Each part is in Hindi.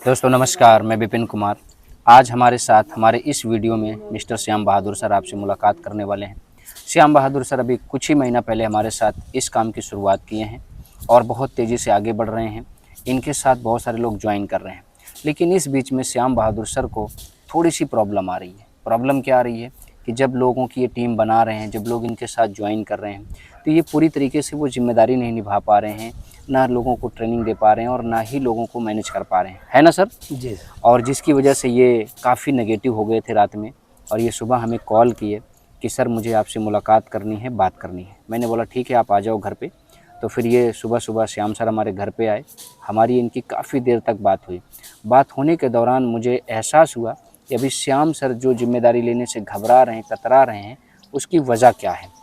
दोस्तों नमस्कार, मैं विपिन कुमार। आज हमारे साथ हमारे इस वीडियो में मिस्टर श्याम बहादुर सर आपसे मुलाकात करने वाले हैं। श्याम बहादुर सर अभी कुछ ही महीना पहले हमारे साथ इस काम की शुरुआत किए हैं और बहुत तेज़ी से आगे बढ़ रहे हैं। इनके साथ बहुत सारे लोग ज्वाइन कर रहे हैं, लेकिन इस बीच में श्याम बहादुर सर को थोड़ी सी प्रॉब्लम आ रही है। प्रॉब्लम क्या आ रही है कि जब लोगों की ये टीम बना रहे हैं, जब लोग इनके साथ ज्वाइन कर रहे हैं, तो ये पूरी तरीके से वो जिम्मेदारी नहीं निभा पा रहे हैं, ना लोगों को ट्रेनिंग दे पा रहे हैं और ना ही लोगों को मैनेज कर पा रहे हैं, है ना सर? जी और जिसकी वजह से ये काफ़ी नेगेटिव हो गए थे रात में, और ये सुबह हमें कॉल किए कि सर मुझे आपसे मुलाकात करनी है, बात करनी है। मैंने बोला ठीक है, आप आ जाओ घर पे। तो फिर ये सुबह सुबह श्याम सर हमारे घर पे आए। हमारी इनकी काफ़ी देर तक बात हुई। बात होने के दौरान मुझे एहसास हुआ कि अभी श्याम सर जो जिम्मेदारी लेने से घबरा रहे हैं, कतरा रहे हैं, उसकी वजह क्या है।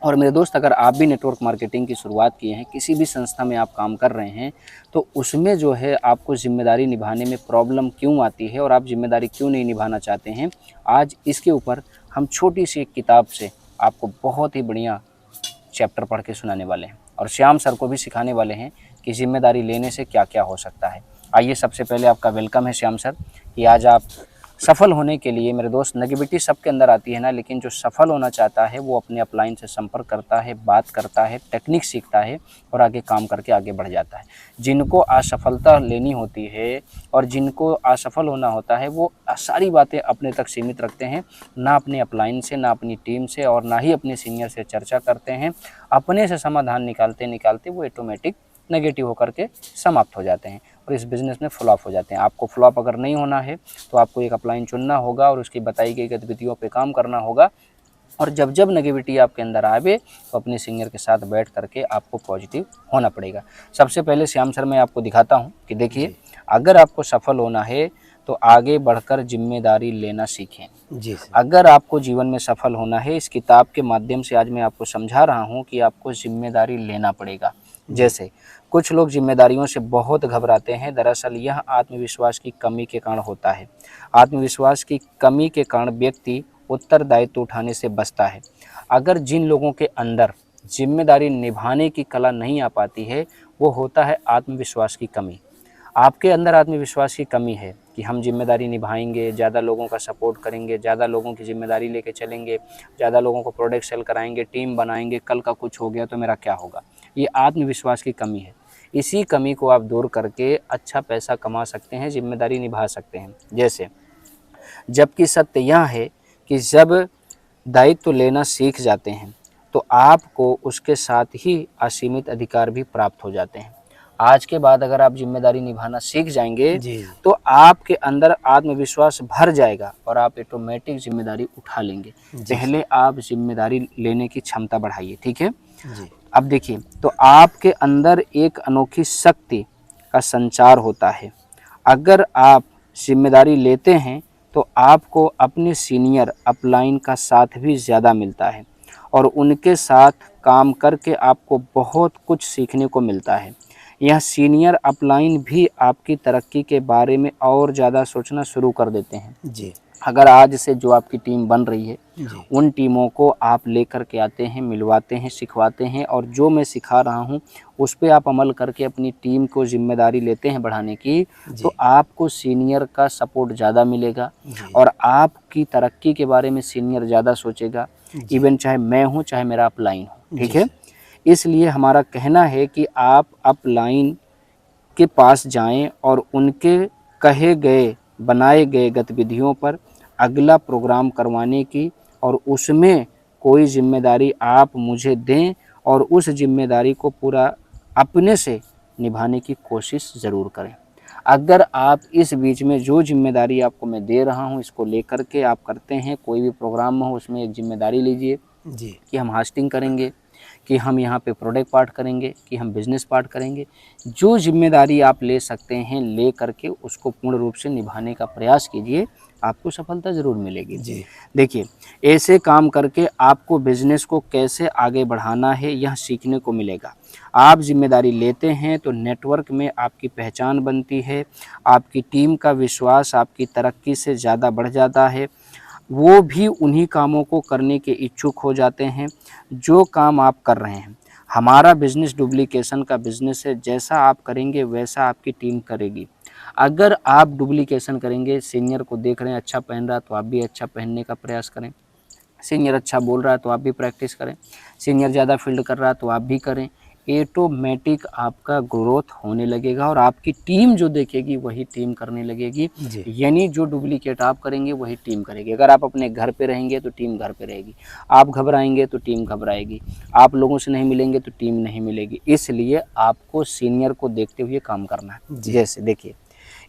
और मेरे दोस्त, अगर आप भी नेटवर्क मार्केटिंग की शुरुआत किए हैं, किसी भी संस्था में आप काम कर रहे हैं, तो उसमें जो है आपको ज़िम्मेदारी निभाने में प्रॉब्लम क्यों आती है और आप ज़िम्मेदारी क्यों नहीं निभाना चाहते हैं, आज इसके ऊपर हम छोटी सी एक किताब से आपको बहुत ही बढ़िया चैप्टर पढ़ के सुनाने वाले हैं और श्याम सर को भी सिखाने वाले हैं कि ज़िम्मेदारी लेने से क्या क्या हो सकता है। आइए, सबसे पहले आपका वेलकम है श्याम सर कि आज आप सफल होने के लिए, मेरे दोस्त, नेगेटिविटी सबके अंदर आती है ना, लेकिन जो सफल होना चाहता है वो अपने अपलाइन से संपर्क करता है, बात करता है, टेक्निक सीखता है और आगे काम करके आगे बढ़ जाता है। जिनको असफलता लेनी होती है और जिनको असफल होना होता है, वो सारी बातें अपने तक सीमित रखते हैं, ना अपने अपलाइन से, ना अपनी टीम से और ना ही अपने सीनियर से चर्चा करते हैं। अपने से समाधान निकालते निकालते वो ऑटोमेटिक नेगेटिव होकर के समाप्त हो जाते हैं और इस बिज़नेस में फ्लॉप हो जाते हैं। आपको फ्लॉप अगर नहीं होना है तो आपको एक अपलाइन चुनना होगा और उसकी बताई गई गतिविधियों पे काम करना होगा। और जब जब नेगेटिविटी आपके अंदर आवे तो अपने सीनियर के साथ बैठ करके आपको पॉजिटिव होना पड़ेगा। सबसे पहले श्याम सर मैं आपको दिखाता हूँ कि देखिए, अगर आपको सफल होना है तो आगे बढ़कर जिम्मेदारी लेना सीखें। जी अगर आपको जीवन में सफल होना है, इस किताब के माध्यम से आज मैं आपको समझा रहा हूँ कि आपको जिम्मेदारी लेना पड़ेगा। जैसे कुछ लोग जिम्मेदारियों से बहुत घबराते हैं, दरअसल यह आत्मविश्वास की कमी के कारण होता है। आत्मविश्वास की कमी के कारण व्यक्ति उत्तरदायित्व उठाने से बचता है। अगर जिन लोगों के अंदर जिम्मेदारी निभाने की कला नहीं आ पाती है, वो होता है आत्मविश्वास की कमी। आपके अंदर आत्मविश्वास की कमी है कि हम जिम्मेदारी निभाएंगे, ज़्यादा लोगों का सपोर्ट करेंगे, ज़्यादा लोगों की जिम्मेदारी लेके चलेंगे, ज़्यादा लोगों को प्रोडक्ट सेल कराएंगे, टीम बनाएंगे, कल का कुछ हो गया तो मेरा क्या होगा। ये आत्मविश्वास की कमी है। इसी कमी को आप दूर करके अच्छा पैसा कमा सकते हैं, जिम्मेदारी निभा सकते हैं। जैसे, जबकि सत्य यह है कि जब दायित्व लेना सीख जाते हैं तो आपको उसके साथ ही असीमित अधिकार भी प्राप्त हो जाते हैं। आज के बाद अगर आप जिम्मेदारी निभाना सीख जाएंगे जी तो आपके अंदर आत्मविश्वास भर जाएगा और आप ऑटोमेटिक जिम्मेदारी उठा लेंगे। जी पहले आप जिम्मेदारी लेने की क्षमता बढ़ाइए, ठीक है। जी अब देखिए, तो आपके अंदर एक अनोखी शक्ति का संचार होता है। अगर आप जिम्मेदारी लेते हैं तो आपको अपने सीनियर अपलाइन का साथ भी ज़्यादा मिलता है और उनके साथ काम करके आपको बहुत कुछ सीखने को मिलता है। यह सीनियर अपलाइन भी आपकी तरक्की के बारे में और ज़्यादा सोचना शुरू कर देते हैं। जी अगर आज से जो आपकी टीम बन रही है, जी उन टीमों को आप लेकर के आते हैं, मिलवाते हैं, सिखवाते हैं और जो मैं सिखा रहा हूँ उस पे आप अमल करके अपनी टीम को जिम्मेदारी लेते हैं बढ़ाने की, तो आपको सीनियर का सपोर्ट ज़्यादा मिलेगा जी और आपकी तरक्की के बारे में सीनियर ज़्यादा सोचेगा। जी इवन चाहे मैं हूँ, चाहे मेरा अपलाइन हो, ठीक जी है। इसलिए हमारा कहना है कि आप अपलाइन के पास जाएं और उनके कहे गए, बनाए गए गतिविधियों पर अगला प्रोग्राम करवाने की और उसमें कोई जिम्मेदारी आप मुझे दें और उस जिम्मेदारी को पूरा अपने से निभाने की कोशिश ज़रूर करें। अगर आप इस बीच में जो जिम्मेदारी आपको मैं दे रहा हूं इसको लेकर के आप करते हैं, कोई भी प्रोग्राम हो उसमें एक जिम्मेदारी लीजिए जी कि हम होस्टिंग करेंगे, कि हम यहाँ पे प्रोडक्ट पार्ट करेंगे, कि हम बिज़नेस पार्ट करेंगे। जो जिम्मेदारी आप ले सकते हैं, ले करके उसको पूर्ण रूप से निभाने का प्रयास कीजिए, आपको सफलता ज़रूर मिलेगी। जी देखिए, ऐसे काम करके आपको बिज़नेस को कैसे आगे बढ़ाना है यह सीखने को मिलेगा। आप जिम्मेदारी लेते हैं तो नेटवर्क में आपकी पहचान बनती है, आपकी टीम का विश्वास आपकी तरक्की से ज़्यादा बढ़ जाता है। वो भी उन्हीं कामों को करने के इच्छुक हो जाते हैं जो काम आप कर रहे हैं। हमारा बिज़नेस डुप्लीकेशन का बिज़नेस है, जैसा आप करेंगे वैसा आपकी टीम करेगी। अगर आप डुप्लीकेशन करेंगे, सीनियर को देख रहे हैं अच्छा पहन रहा है तो आप भी अच्छा पहनने का प्रयास करें, सीनियर अच्छा बोल रहा है तो आप भी प्रैक्टिस करें, सीनियर ज़्यादा फील्ड कर रहा है तो आप भी करें। ऑटोमेटिक आपका ग्रोथ होने लगेगा और आपकी टीम जो देखेगी वही टीम करने लगेगी। यानी जो डुप्लीकेट आप करेंगे वही टीम करेगी। अगर आप अपने घर पे रहेंगे तो टीम घर पे रहेगी, आप घबराएंगे तो टीम घबराएगी, आप लोगों से नहीं मिलेंगे तो टीम नहीं मिलेगी। इसलिए आपको सीनियर को देखते हुए काम करना है। जैसे देखिए,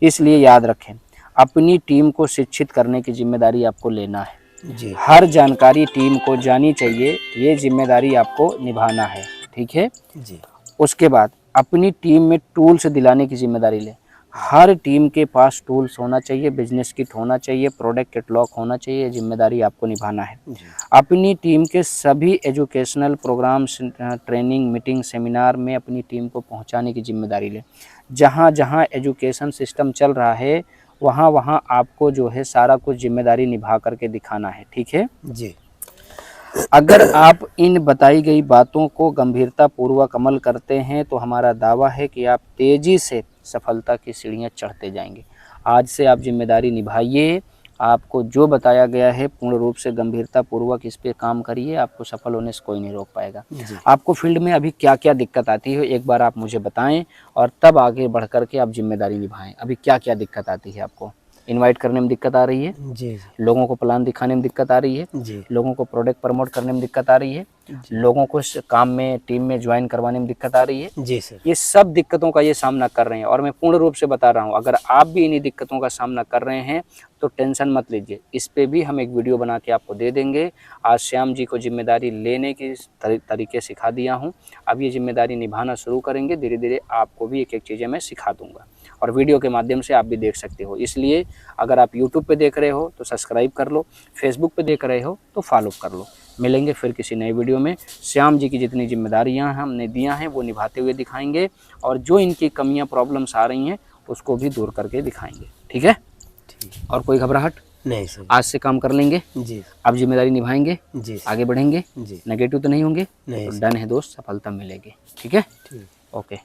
इसलिए याद रखें, अपनी टीम को शिक्षित करने की जिम्मेदारी आपको लेना है जी। हर जानकारी टीम को जानी चाहिए, ये जिम्मेदारी आपको निभाना है, ठीक है जी। उसके बाद अपनी टीम में टूल्स दिलाने की जिम्मेदारी लें। हर टीम के पास टूल्स होना चाहिए, बिजनेस किट होना चाहिए, प्रोडक्ट कैटलॉग होना चाहिए, जिम्मेदारी आपको निभाना है। अपनी टीम के सभी educational programmes, training, meeting, seminar में अपनी टीम को पहुंचाने की जिम्मेदारी लें। जहां जहां एजुकेशन सिस्टम चल रहा है वहाँ वहाँ आपको जो है सारा कुछ जिम्मेदारी निभा करके दिखाना है, ठीक है जी। अगर आप इन बताई गई बातों को गंभीरता पूर्वक अमल करते हैं तो हमारा दावा है कि आप तेजी से सफलता की सीढ़ियां चढ़ते जाएंगे। आज से आप जिम्मेदारी निभाइए, आपको जो बताया गया है पूर्ण रूप से गंभीरता पूर्वक इस पे काम करिए, आपको सफल होने से कोई नहीं रोक पाएगा। आपको फील्ड में अभी क्या क्या दिक्कत आती है एक बार आप मुझे बताएं और तब आगे बढ़ कर के आप जिम्मेदारी निभाएं। अभी क्या क्या दिक्कत आती है आपको? इनवाइट करने में दिक्कत आ रही है जी, लोगों को प्लान दिखाने में दिक्कत आ रही है जी, लोगों को प्रोडक्ट प्रमोट करने में दिक्कत आ रही है, लोगों को काम में टीम में ज्वाइन करवाने में दिक्कत आ रही है जी सर। ये सब दिक्कतों का ये सामना कर रहे हैं और मैं पूर्ण रूप से बता रहा हूँ, अगर आप भी इन्हीं दिक्कतों का सामना कर रहे हैं तो टेंशन मत लीजिए, इस पे भी हम एक वीडियो बना के आपको दे देंगे। आज श्याम जी को जिम्मेदारी लेने की तरीके सिखा दिया हूँ, अब ये जिम्मेदारी निभाना शुरू करेंगे, धीरे धीरे आपको भी एक एक चीज़ें मैं सिखा दूंगा और वीडियो के माध्यम से आप भी देख सकते हो। इसलिए अगर आप यूट्यूब पे देख रहे हो तो सब्सक्राइब कर लो, फेसबुक पे देख रहे हो तो फॉलो कर लो। मिलेंगे फिर किसी नए वीडियो में। श्याम जी की जितनी जिम्मेदारियां हमने दिया हैं वो निभाते हुए दिखाएंगे और जो इनकी कमियां प्रॉब्लम्स आ रही हैं उसको भी दूर करके दिखाएंगे, ठीक है? ठीक। और कोई घबराहट नहीं सर, आज से काम कर लेंगे जी, आप जिम्मेदारी निभाएंगे जी, आगे बढ़ेंगे जी, नेगेटिव तो नहीं होंगे, नहीं तो डन है दोस्त, सफलता मिलेगी, ठीक है? ठीक। ओके।